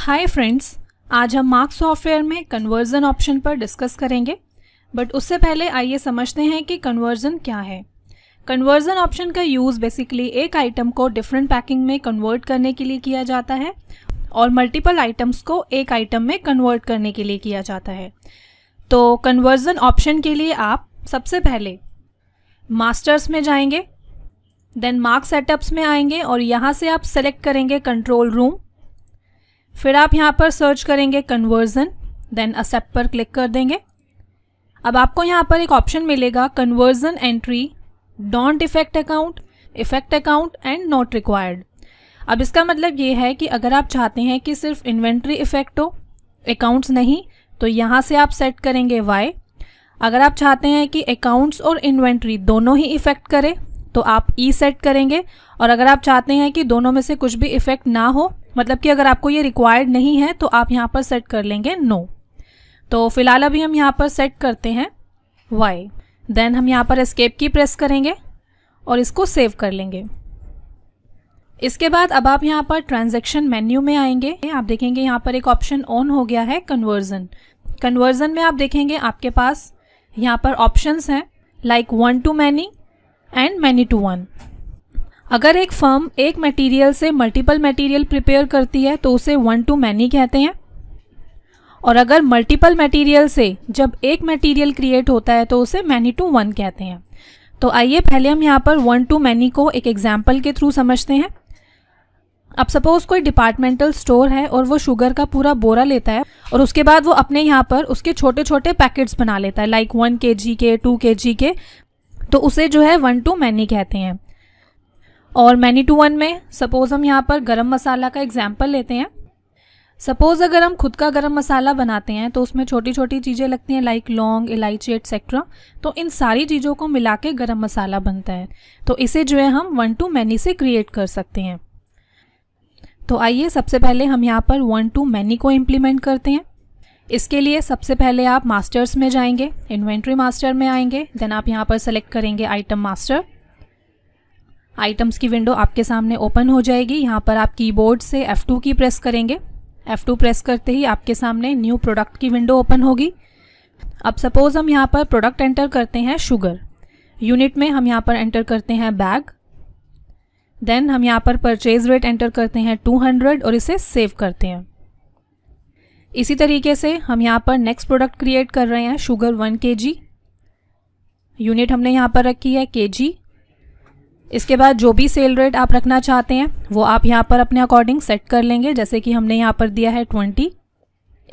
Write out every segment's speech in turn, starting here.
Hi friends, आज हम marks software में कन्वर्जन ऑप्शन पर डिस्कस करेंगे। बट उससे पहले आइए समझते हैं कि कन्वर्जन क्या है। कन्वर्जन ऑप्शन का यूज़ बेसिकली एक आइटम को डिफरेंट पैकिंग में कन्वर्ट करने के लिए किया जाता है और मल्टीपल आइटम्स को एक आइटम में कन्वर्ट करने के लिए किया जाता है। तो कन्वर्जन ऑप्शन के लिए आप सबसे पहले मास्टर्स में जाएंगे, देन मार्क सेटअप्स में आएंगे और यहाँ से आप सेलेक्ट करेंगे कंट्रोल रूम। फिर आप यहाँ पर सर्च करेंगे कन्वर्जन, देन एक्सेप्ट पर क्लिक कर देंगे। अब आपको यहाँ पर एक ऑप्शन मिलेगा conversion entry, don't effect account and not required. अब इसका मतलब ये है कि अगर आप चाहते हैं कि सिर्फ इन्वेंट्री इफेक्ट हो, अकाउंट्स नहीं, तो यहाँ से आप सेट करेंगे वाई। अगर आप चाहते हैं कि अकाउंट्स और इन्वेंट्री दोनों ही इफेक्ट करे तो आप ई सेट करेंगे। और अगर आप चाहते हैं कि दोनों में से कुछ भी इफेक्ट ना हो, मतलब कि अगर आपको ये रिक्वायर्ड नहीं है, तो आप यहाँ पर सेट कर लेंगे नो। तो फिलहाल अभी हम यहाँ पर सेट करते हैं वाई। देन हम यहाँ पर एस्केप की प्रेस करेंगे और इसको सेव कर लेंगे। इसके बाद अब आप यहाँ पर ट्रांजैक्शन मेन्यू में आएंगे। आप देखेंगे यहाँ पर एक ऑप्शन ऑन हो गया है कन्वर्जन। कन्वर्जन में आप देखेंगे आपके पास यहाँ पर ऑप्शंस हैं like 1 to many and many to one. अगर एक फर्म एक मटेरियल से मल्टीपल मटेरियल प्रिपेयर करती है तो उसे 1 to many कहते हैं, और अगर मल्टीपल मटेरियल से जब एक मटेरियल क्रिएट होता है तो उसे मैनी टू वन कहते हैं। तो आइए पहले हम यहाँ पर 1 to many को एक एग्जाम्पल के थ्रू समझते हैं। अब सपोज कोई डिपार्टमेंटल स्टोर है और वो शुगर का पूरा बोरा लेता है और उसके बाद वो अपने यहाँ पर उसके छोटे छोटे पैकेट्स बना लेता है लाइक 1 kg के, 2 kg के, तो उसे जो है 1 to many कहते हैं। और मैनी टू वन में सपोज हम यहाँ पर गरम मसाला का एग्जाम्पल लेते हैं। सपोज अगर हम खुद का गरम मसाला बनाते हैं तो उसमें छोटी छोटी चीज़ें लगती हैं लाइक लौंग, इलायची एक्सेट्रा, तो इन सारी चीज़ों को मिला के गरम मसाला बनता है। तो इसे जो है हम 1 to many से क्रिएट कर सकते हैं। तो आइए सबसे पहले हम यहाँ पर 1 to many को इम्प्लीमेंट करते हैं। इसके लिए सबसे पहले आप मास्टर्स में जाएंगे, इन्वेंट्री मास्टर में आएंगे, देन आप यहाँ पर सेलेक्ट करेंगे आइटम मास्टर। आइटम्स की विंडो आपके सामने ओपन हो जाएगी। यहाँ पर आप कीबोर्ड से F2 की प्रेस करेंगे। F2 प्रेस करते ही आपके सामने न्यू प्रोडक्ट की विंडो ओपन होगी। अब सपोज हम यहाँ पर प्रोडक्ट एंटर करते हैं शुगर। यूनिट में हम यहाँ पर एंटर करते हैं बैग। देन हम यहाँ पर परचेज रेट एंटर करते हैं 200 और इसे सेव करते हैं। इसी तरीके से हम यहाँ पर नेक्स्ट प्रोडक्ट क्रिएट कर रहे हैं शुगर 1 kg। यूनिट हमने यहाँ पर रखी है kg। इसके बाद जो भी सेल रेट आप रखना चाहते हैं वो आप यहाँ पर अपने अकॉर्डिंग सेट कर लेंगे, जैसे कि हमने यहाँ पर दिया है 20।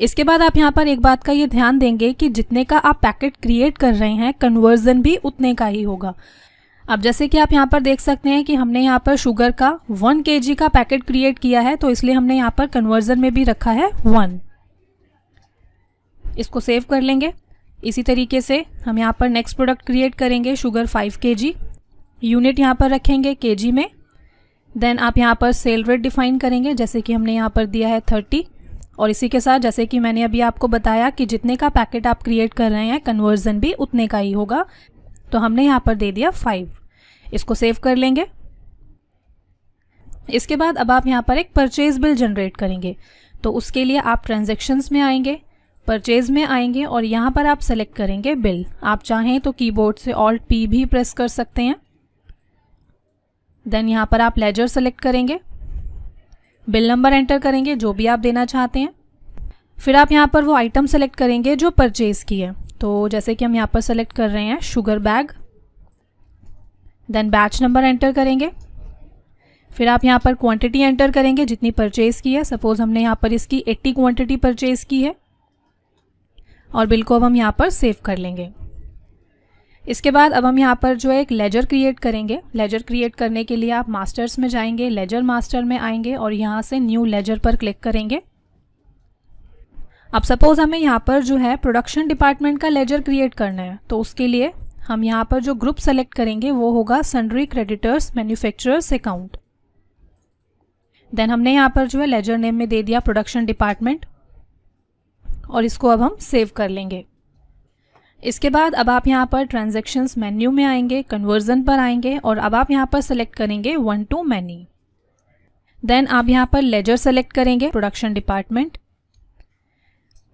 इसके बाद आप यहाँ पर एक बात का ये ध्यान देंगे कि जितने का आप पैकेट क्रिएट कर रहे हैं कन्वर्जन भी उतने का ही होगा। अब जैसे कि आप यहाँ पर देख सकते हैं कि हमने यहाँ पर शुगर का 1 kg का पैकेट क्रिएट किया है, तो इसलिए हमने यहाँ पर कन्वर्जन में भी रखा है 1। इसको सेव कर लेंगे। इसी तरीके से हम यहाँ पर नेक्स्ट प्रोडक्ट क्रिएट करेंगे शुगर 5 kg। यूनिट यहाँ पर रखेंगे kg में। देन आप यहाँ पर सेल रेट डिफाइन करेंगे, जैसे कि हमने यहाँ पर दिया है 30। और इसी के साथ जैसे कि मैंने अभी आपको बताया कि जितने का पैकेट आप क्रिएट कर रहे हैं कन्वर्जन भी उतने का ही होगा, तो हमने यहाँ पर दे दिया 5। इसको सेव कर लेंगे। इसके बाद अब आप यहाँ पर एक परचेज बिल जनरेट करेंगे। तो उसके लिए आप ट्रांजैक्शंस में आएंगे, परचेज में आएंगे और यहाँ पर आप सेलेक्ट करेंगे बिल। आप चाहें तो कीबोर्ड से Alt P भी प्रेस कर सकते हैं। देन यहाँ पर आप लेजर सेलेक्ट करेंगे, बिल नंबर एंटर करेंगे जो भी आप देना चाहते हैं। फिर आप यहाँ पर वो आइटम सेलेक्ट करेंगे जो परचेज की है। तो जैसे कि हम यहाँ पर सेलेक्ट कर रहे हैं sugar bag. Then batch number enter करेंगे। फिर आप यहाँ पर क्वांटिटी एंटर करेंगे जितनी परचेज की है। सपोज हमने यहाँ पर इसकी 80 क्वांटिटी परचेज की है और बिल को अब हम यहाँ पर सेव कर लेंगे। इसके बाद अब हम यहाँ पर जो है एक लेजर क्रिएट करेंगे। लेजर क्रिएट करने के लिए आप मास्टर्स में जाएंगे, लेजर मास्टर में आएंगे और यहाँ से न्यू लेजर पर क्लिक करेंगे। अब सपोज हमें यहाँ पर जो है प्रोडक्शन डिपार्टमेंट का लेजर क्रिएट करना है, तो उसके लिए हम यहाँ पर जो ग्रुप सेलेक्ट करेंगे वो होगा sundry creditors manufacturers account. Then हमने यहाँ पर जो है लेजर नेम में दे दिया प्रोडक्शन डिपार्टमेंट और इसको अब हम सेव कर लेंगे। इसके बाद अब आप यहाँ पर ट्रांजैक्शंस मेन्यू में आएंगे, कन्वर्जन पर आएंगे और अब आप यहाँ पर सेलेक्ट करेंगे 1 to many। देन आप यहाँ पर लेजर सेलेक्ट करेंगे, प्रोडक्शन डिपार्टमेंट।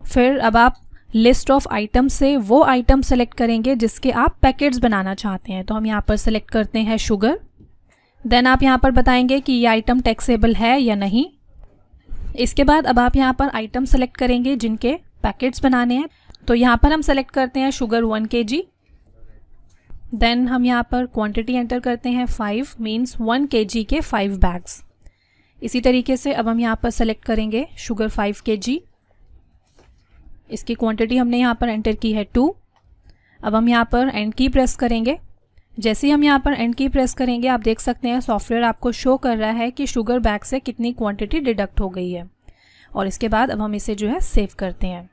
फिर अब आप लिस्ट ऑफ आइटम से वो आइटम सेलेक्ट करेंगे जिसके आप पैकेट्स बनाना चाहते हैं। तो हम यहाँ पर सेलेक्ट करते हैं शुगर। देन आप यहाँ पर बताएंगे कि ये आइटम टैक्सेबल है या नहीं। इसके बाद अब आप यहाँ पर आइटम सेलेक्ट करेंगे जिनके पैकेट्स बनाने हैं। तो यहाँ पर हम सेलेक्ट करते हैं शुगर 1 kg। देन हम यहाँ पर क्वांटिटी एंटर करते हैं 5, मीन्स 1 kg के 5 बैग्स। इसी तरीके से अब हम यहाँ पर सेलेक्ट करेंगे शुगर 5 kg। इसकी क्वांटिटी हमने यहाँ पर एंटर की है 2। अब हम यहाँ पर एंड की प्रेस करेंगे। जैसे ही हम यहाँ पर एंड की प्रेस करेंगे आप देख सकते हैं सॉफ्टवेयर आपको शो कर रहा है कि शुगर बैग से कितनी क्वांटिटी डिडक्ट हो गई है। और इसके बाद अब हम इसे जो है सेव करते हैं।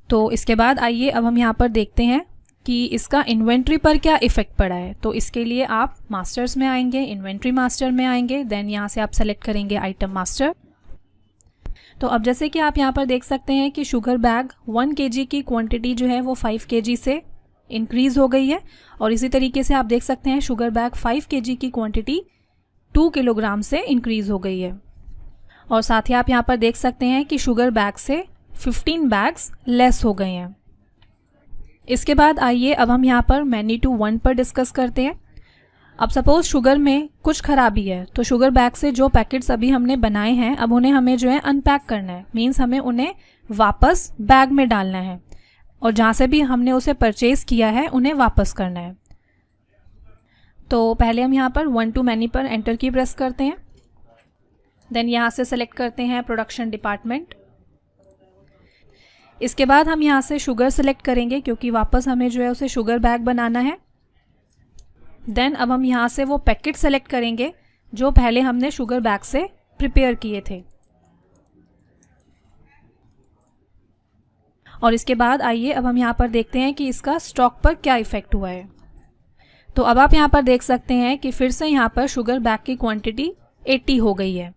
तो इसके बाद आइए अब हम यहाँ पर देखते हैं कि इसका इन्वेंट्री पर क्या इफेक्ट पड़ा है। तो इसके लिए आप मास्टर्स में आएंगे, इन्वेंट्री मास्टर में आएंगे। देन यहाँ से आप सेलेक्ट करेंगे आइटम मास्टर। तो अब जैसे कि आप यहाँ पर देख सकते हैं कि शुगर बैग 1 kg की क्वांटिटी जो है वो 5 kg से इंक्रीज़ हो गई है। और इसी तरीके से आप देख सकते हैं शुगर बैग 5 kg की क्वांटिटी 2 किलोग्राम से इंक्रीज़ हो गई है। और साथ ही आप यहाँ पर देख सकते हैं कि शुगर बैग से 15 बैग्स लेस हो गए हैं। इसके बाद आइए अब हम यहाँ पर मैनी टू 1 पर डिस्कस करते हैं। अब सपोज़ शुगर में कुछ खराबी है तो शुगर बैग से जो पैकेट्स अभी हमने बनाए हैं अब उन्हें हमें जो है अनपैक करना है, मीन्स हमें उन्हें वापस बैग में डालना है और जहाँ से भी हमने उसे परचेज़ किया है उन्हें वापस करना है। तो पहले हम यहाँ पर 1 to मैनी पर एंटर की प्रेस करते हैं। देन यहाँ से सेलेक्ट करते हैं प्रोडक्शन डिपार्टमेंट। इसके बाद हम यहाँ से शुगर सेलेक्ट करेंगे क्योंकि वापस हमें जो है उसे शुगर बैग बनाना है। देन अब हम यहाँ से वो पैकेट सेलेक्ट करेंगे जो पहले हमने शुगर बैग से प्रिपेयर किए थे। और इसके बाद आइए अब हम यहाँ पर देखते हैं कि इसका स्टॉक पर क्या इफ़ेक्ट हुआ है। तो अब आप यहाँ पर देख सकते हैं कि फिर से यहाँ पर शुगर बैग की क्वांटिटी 80 हो गई है।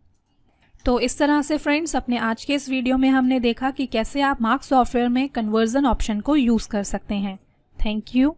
तो इस तरह से फ्रेंड्स अपने आज के इस वीडियो में हमने देखा कि कैसे आप मार्क्स सॉफ्टवेयर में कन्वर्जन ऑप्शन को यूज़ कर सकते हैं। Thank you.